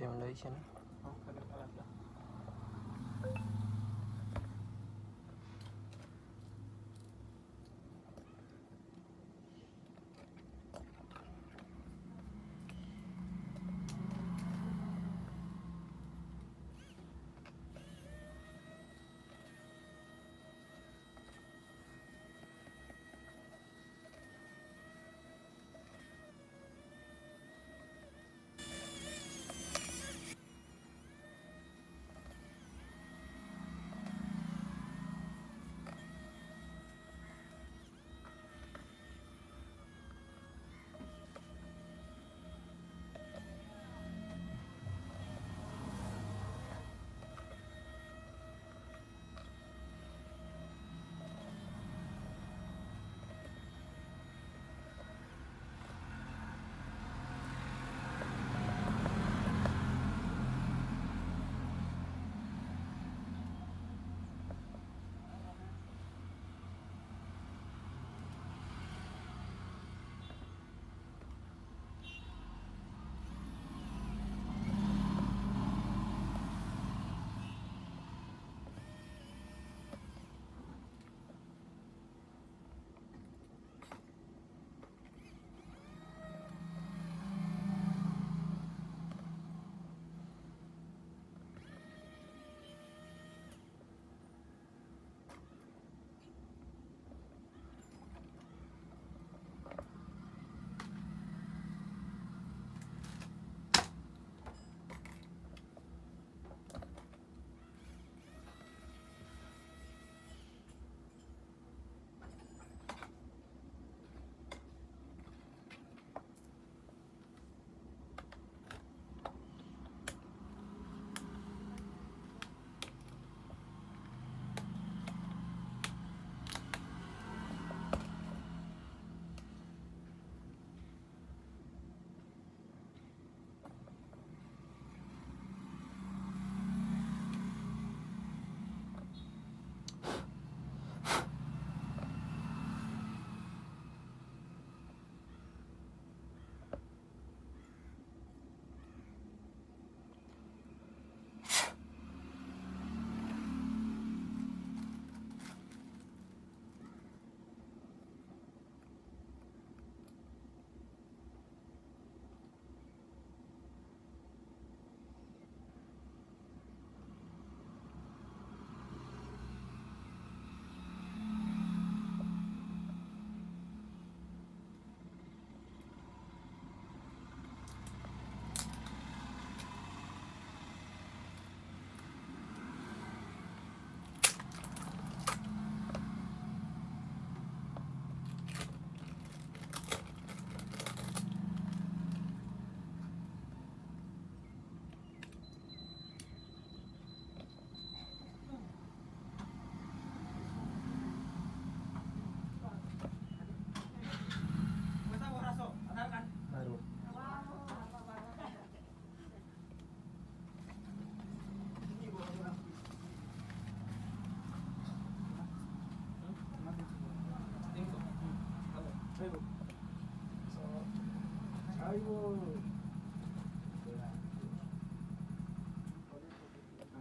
simulation.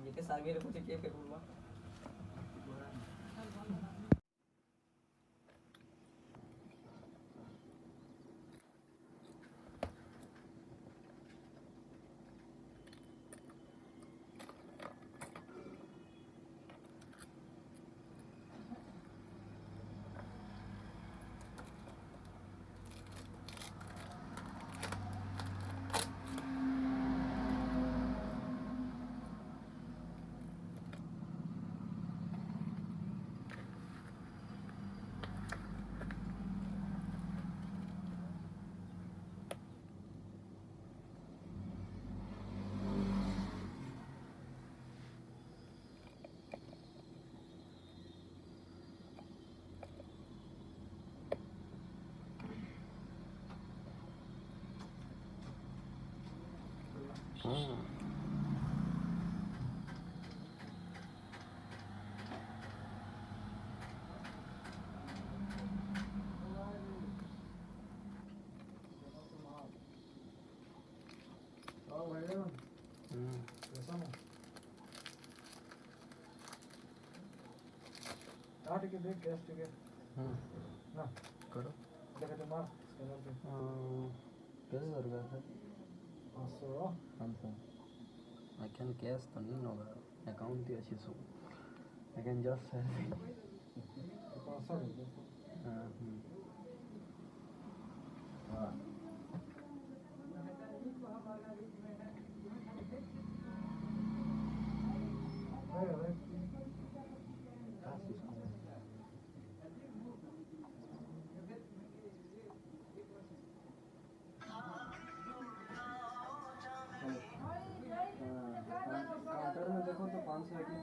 Jadi sarmi itu punya kayak rumah. ऐसा ना आठ के देख कैश के ना करो देखा तो मार स्कैनर पे कैसे कर गया था 500 500 आई कैन कैश तो नहीं होगा अकाउंट ही अच्छी सो आई कैन जस्ट से 500 हाँ काउंटर में देखो तो 500 है कि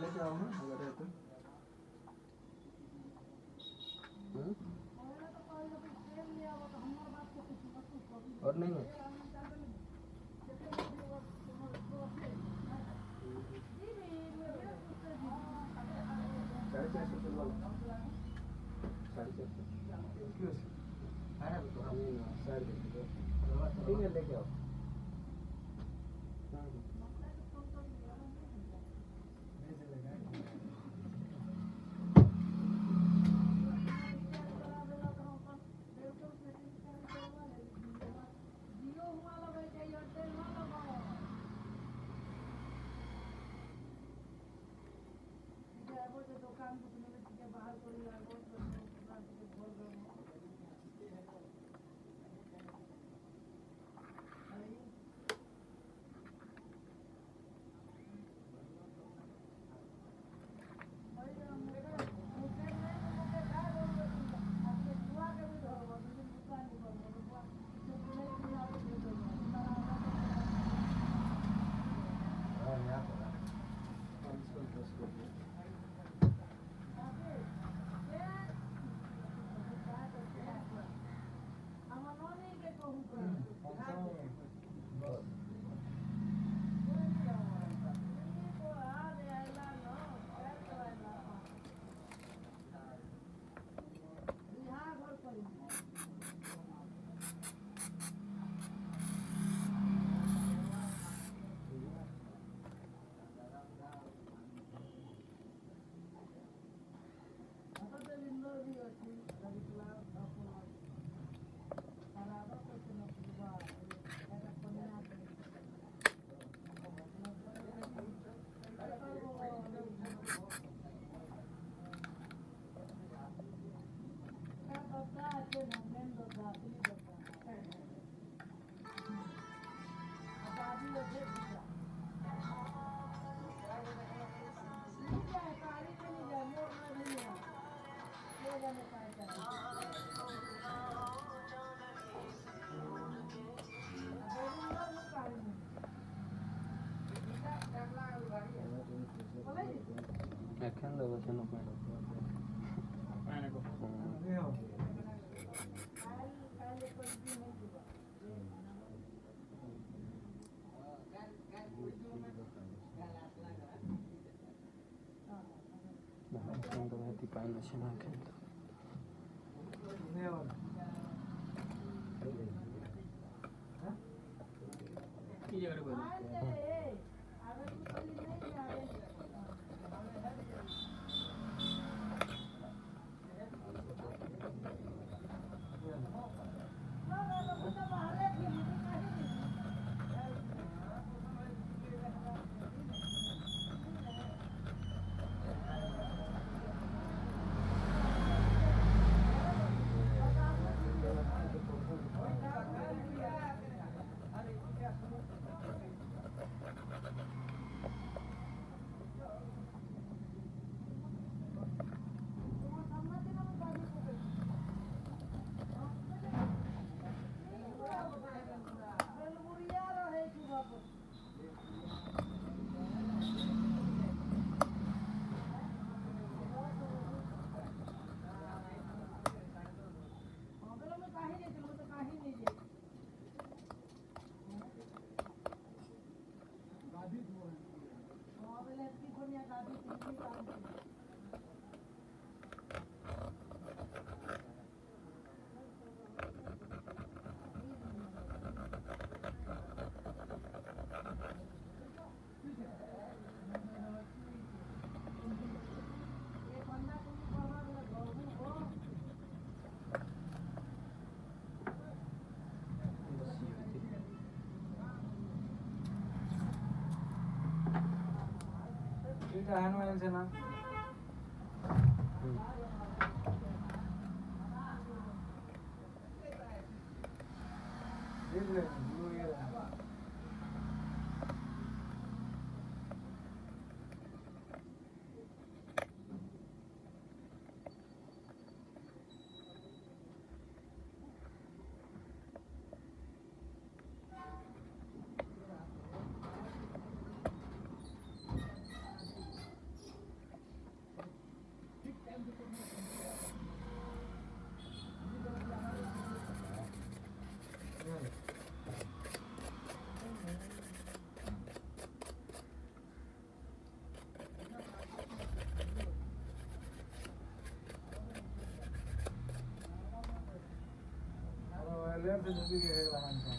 लेके आओ ना अगर है तो और नहीं है साढ़े 400 चलवा लो 450 क्यों है ना तो साइड ठीक है लेके आओ I can do it, no point. এটা হ্যান্ড মাইলছে না দেখলেন ব্লু ইয়ে लेयर से झुकी के है वाहन का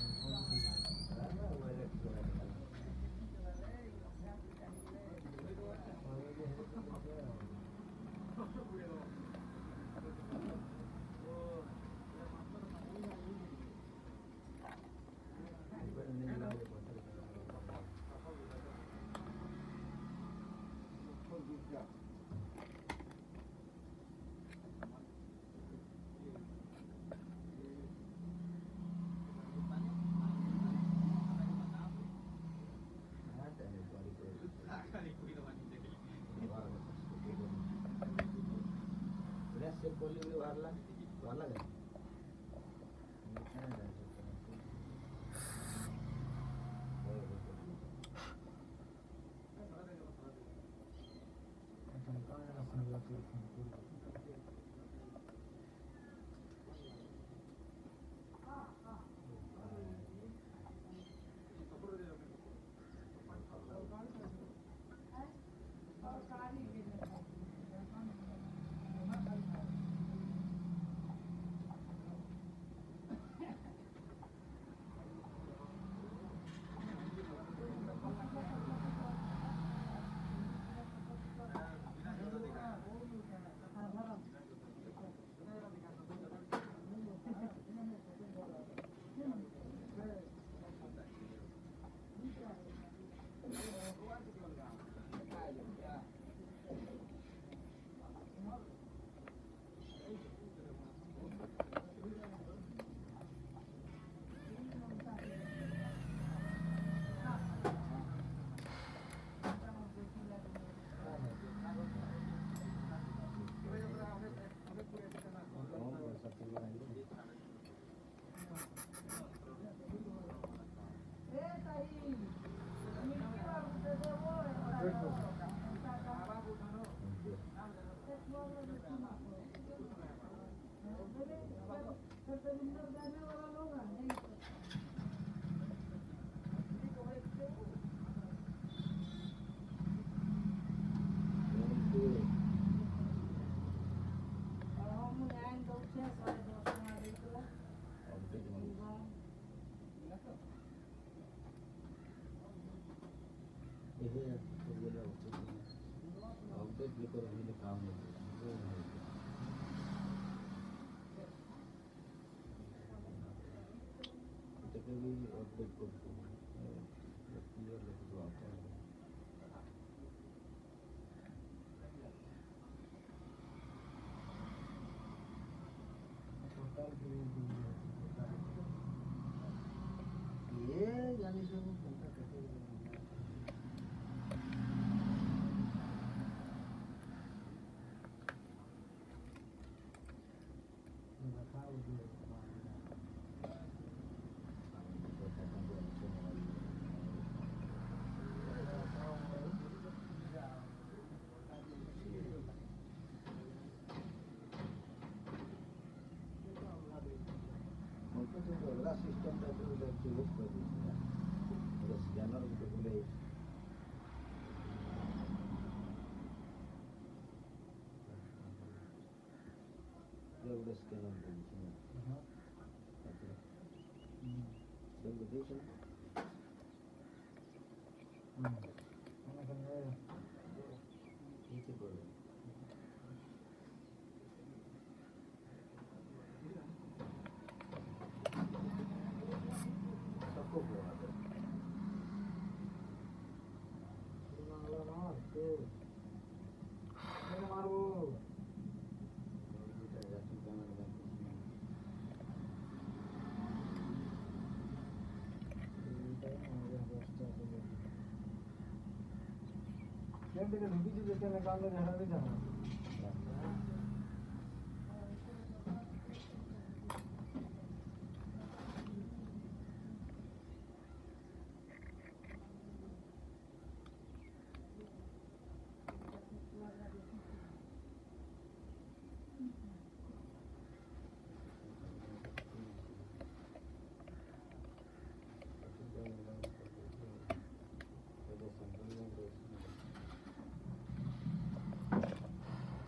बैंक থেকে ঢুকেছি যেখানে অ্যাকাউন্টে ঝাড়াতে যাবো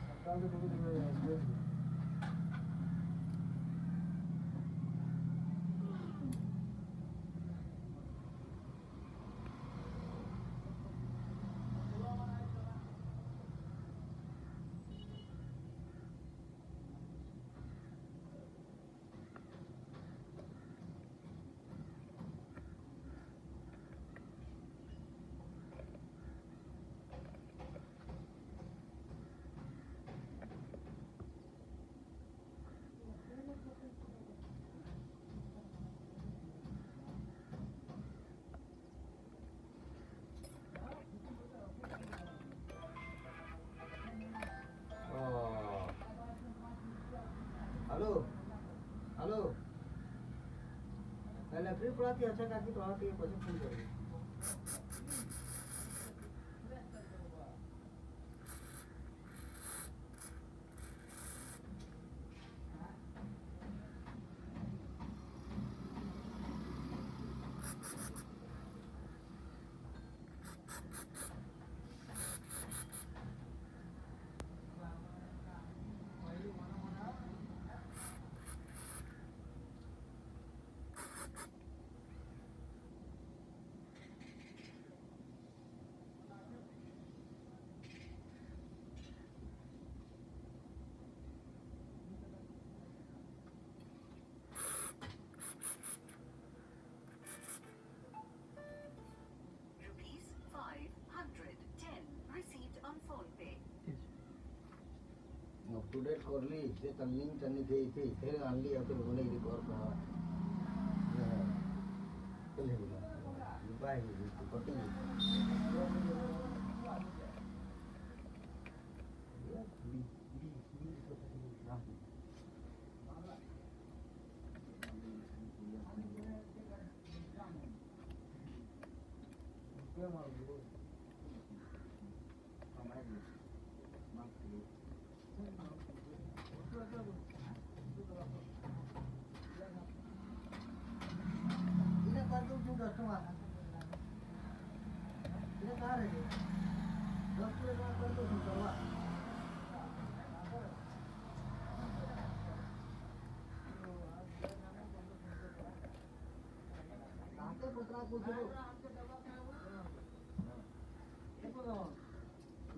অ্যাকাউন্টে ঢুকে हेलो हेलो पहले फ्री पढ़ाती अच्छा काकी पढ़ाती है પછી ફોન કરી अप टू डेट करली से तन्निंग तन्नी थे थी फिर आनली अब तो होने की और कहा चले गया बाय पटी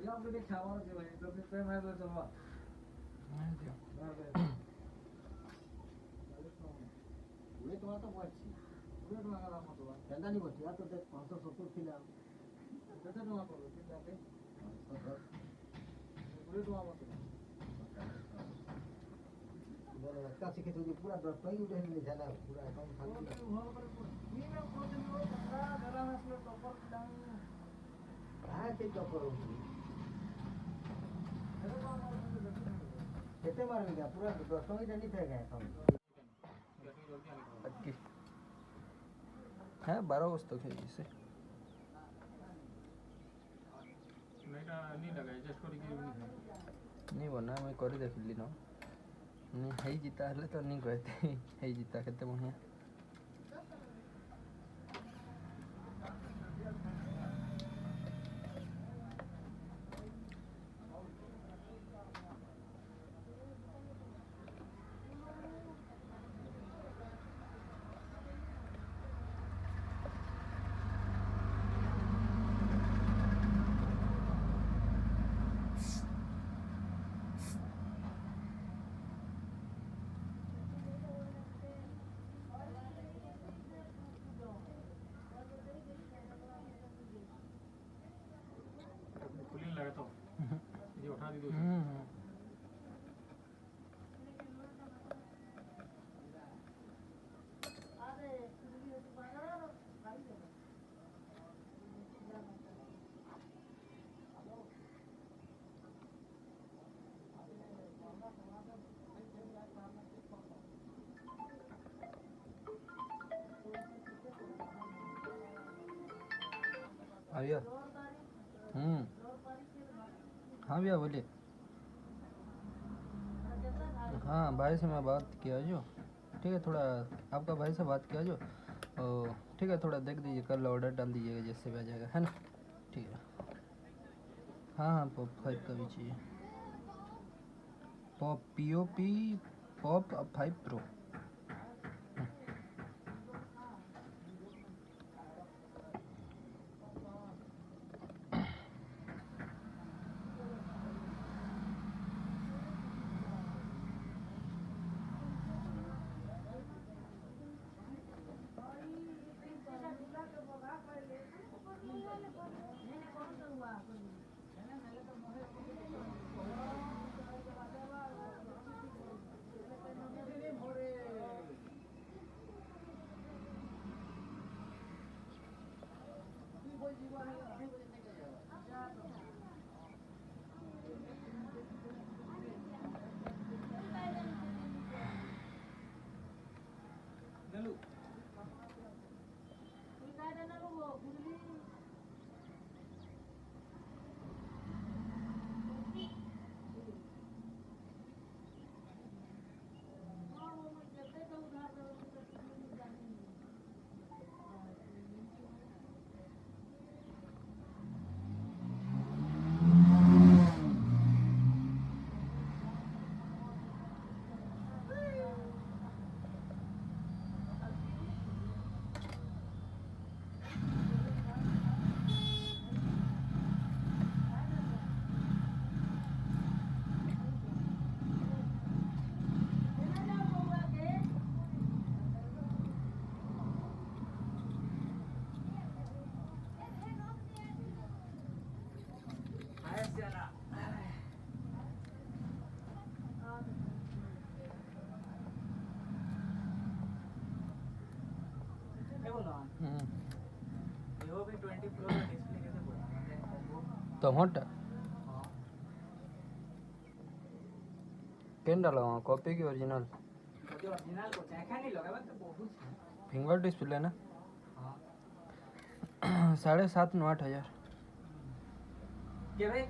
अपडेट खावा છે ભાઈ તો ફિર મેં તો ચલવા ये तो आता बहुत अच्छी પૂરે તો આગળ આપો તો चंदा नहीं बची तो देख 570 थी ना કેતે નો આપો કે જાતે પૂરે તો આપો बोलो लगता सीखे तो पूरा दस ही उठे नहीं जाना पूरा अकाउंट खाली नीमे प्रोजेक्ट નો ધંધા ધરા નસલે ટોપર ડાઉન कहां से तो करो कितने मारेंगे पूरा 10 ही नहीं थे गए अकाउंट হ্যাঁ 12 বস্তা খেয়ে গেছে এটা নি লাগা এডজাস্ট করি কি নি বনা আমি করে দেখিলি ন নি হেই জিতা হলে তো নি কইতে হেই জিতা কেতে বঢ়িয়া हाँ भैया। हाँ भैया बोलिए। हाँ भाई से मैं बात किया जो, ठीक है थोड़ा आपका भाई से बात किया जो, और ठीक है थोड़ा देख दीजिए, कल ऑर्डर डाल दीजिएगा जैसे भी आ जाएगा, है ना? ठीक है। हाँ हाँ पॉप 5 का भी चाहिए। Pop POP pop 5 pro. Vivo भी 20 प्रो का डिस्प्ले कैसे बोला तो हट पेन डाला वहाँ कॉपी की ओरिजिनल जो ओरिजिनल को चाहे नहीं लगा तो बहुत है फिंगर डिस्प्ले ना। हां 7.5 9 8 हजार केवे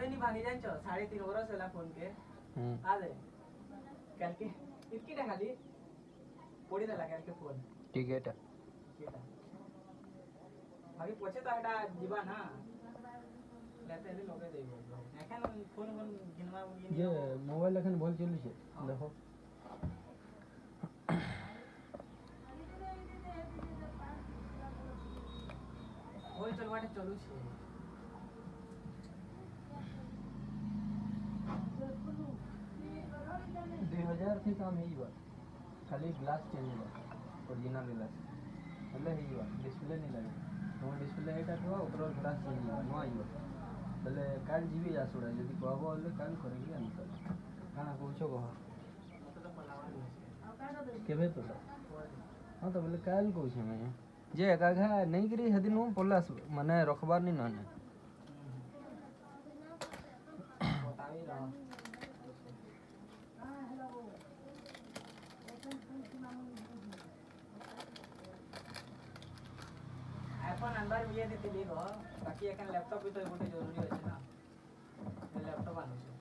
नहीं भागी जान 3.5 वर्ष होला फोन के आ दे कल के इतकी टाका दी पड़ी ना लगा के फोन टिकट अभी पछे तो एटा जीवा ना लेते ले लोगे देबो एखन फोन गिनवा ये मोबाइल एखन बोल चलू छे देखो बोल चलवाटे चलू छे 2000 से काम है ही बात खाली ग्लास चेंज हुआ ओरिजिनल ग्लास मतलब है ही बात डिस्प्ले नहीं लगे तो डिस्प्ले एटा तो ऊपर ग्लास चेंज हुआ नो आइयो बोले काल जीबी जा सुड़ा यदि कहबो बोले काल करेंगे अंकल काना पूछो कह केबे तो हां तो बोले काल कहू छे मैं जे एका नहीं करी हदिन नु पल्ला माने रखबार नहीं नाने बतावी रहा आईफोन अंदर भी ये देते दी गो बाकी एखन लैपटॉप भी तो गोटे जरूरी है ना लैपटॉप आनु छे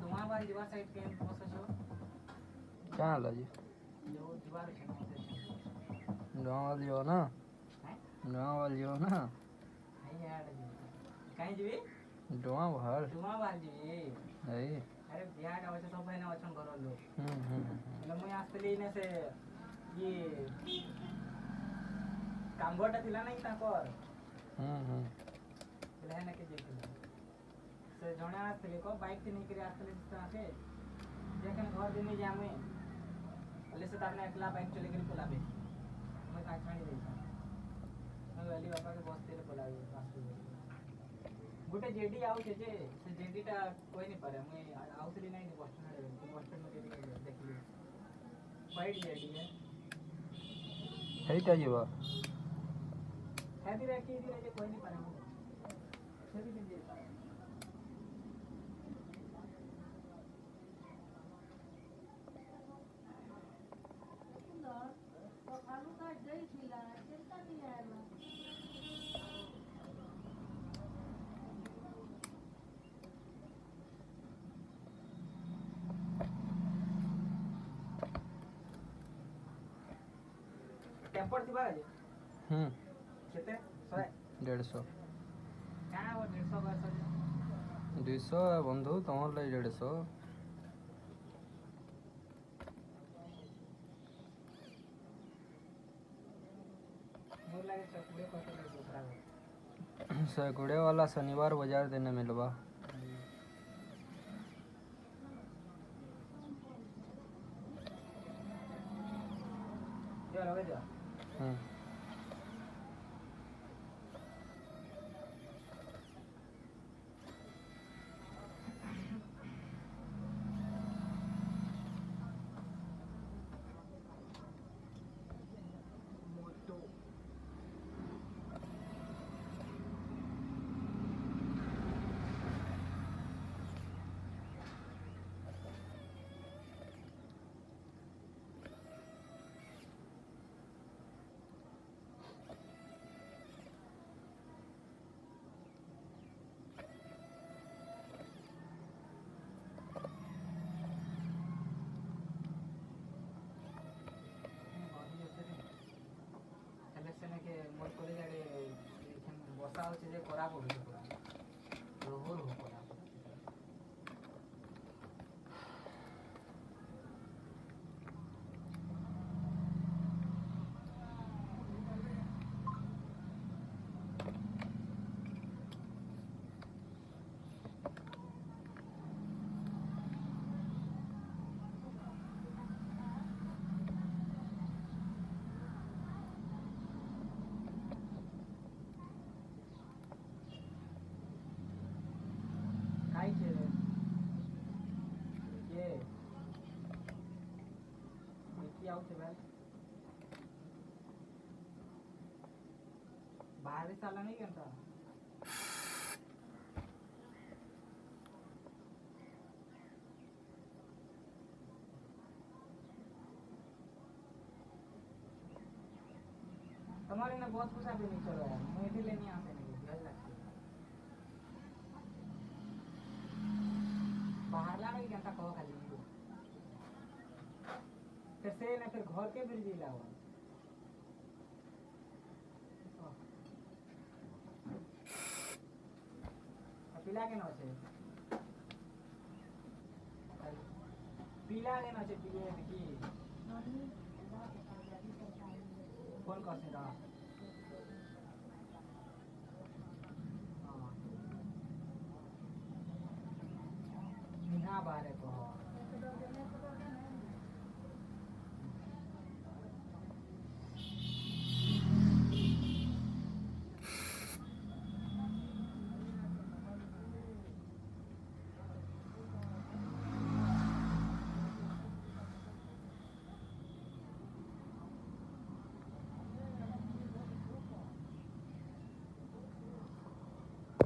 दुआ बारी दीवार साइड के पोस छो क्या ला जी जो दीवार छे गाँव वाली हो ना गाँव वाली हो ना कहीं जीवी डोआ भर डुमा बार जीवी है अरे बिहार का वैसे सब भाई ना वचन घर लो मतलब मैं आस्तली ने से ये कामगोटा थिला नहीं ताकर ले ना के जेते से जणे आस्तली को बाइक थी नहीं करे आस्तली से आके जेकन घर दिन जामे ले से ताने अकेला बाइक चले के पुलाबे मैं का छाणी देई मैं वाली बापा के बस तेरे पुलाबे आस्तली गोटे जेडी आउ छे जे से जेडी टा कोई नहीं पारे मैं आउतली नहीं बस स्टैंड में जेडी देखली वाइट जेडी है है क्या ये बा है भी रखी थी जे कोई नहीं पारे छेदी दिन देता है टेम्पर थी बाजे केते 150 क्या वो 150 वर्ष 200 बंधु तुम लगे 150 मोर लागे से पूरे कटे लगे दूसरा 120 वाला शनिवार बाजार देने मिलवा जो लगे जो के मोर कोले जाडे बसा होचे जे करा पडुचे पूरा रोहर हो करा काय छे रे ये देखी आउ छे भाई बाहर साला नहीं करता तुम्हारे ना बहुत कुछ भी नहीं चल रहा है मैं भी लेने आते नहीं घर लगती बाहर ला नहीं घंटा कहो खाली फिर से ना फिर घर के बिल दिला हुआ पिला के ना छे पिला के ना छे पिए की कौन कसे दा निहा बारे को